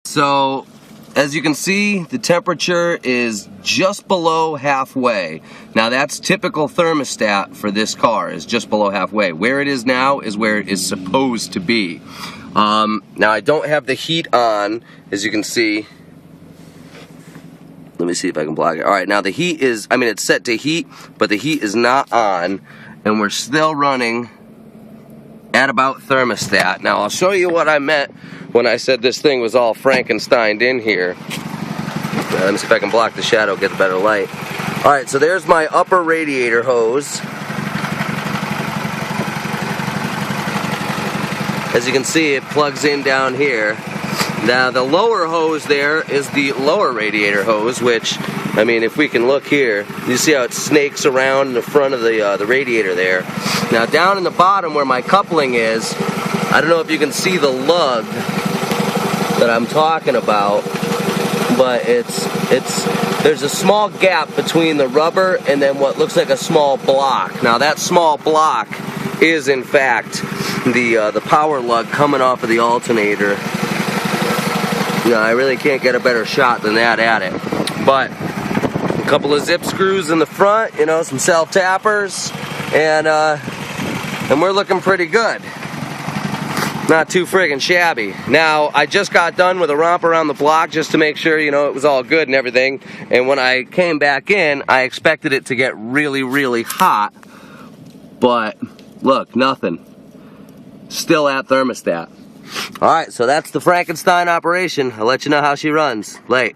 So as you can see, the temperature is just below halfway. Now that's typical thermostat for this car, is just below halfway. Where it is now is where it is supposed to be. Now I don't have the heat on, as you can see. Let me see if I can block it. Alright, now the heat is, it's set to heat, but the heat is not on, and we're still running at about thermostat. Now I'll show you what I meant when I said this thing was all Frankensteined in here. Let me see if I can block the shadow, get a better light. Alright, so there's my upper radiator hose. As you can see, it plugs in down here. Now the lower hose there is the lower radiator hose, which, if we can look here, you see how it snakes around in the front of the radiator there. Now down in the bottom where my coupling is, I don't know if you can see the lug that I'm talking about, but there's a small gap between the rubber and then what looks like a small block. Now that small block is in fact the power lug coming off of the alternator. I really can't get a better shot than that at it. But a couple of zip screws in the front, some self-tappers, and we're looking pretty good. Not too friggin' shabby. Now, I just got done with a romp around the block just to make sure, it was all good and everything. And when I came back in, I expected it to get really, really hot. But, look, nothing. Still at thermostat. Alright, so that's the Frankenstein operation. I'll let you know how she runs. Late.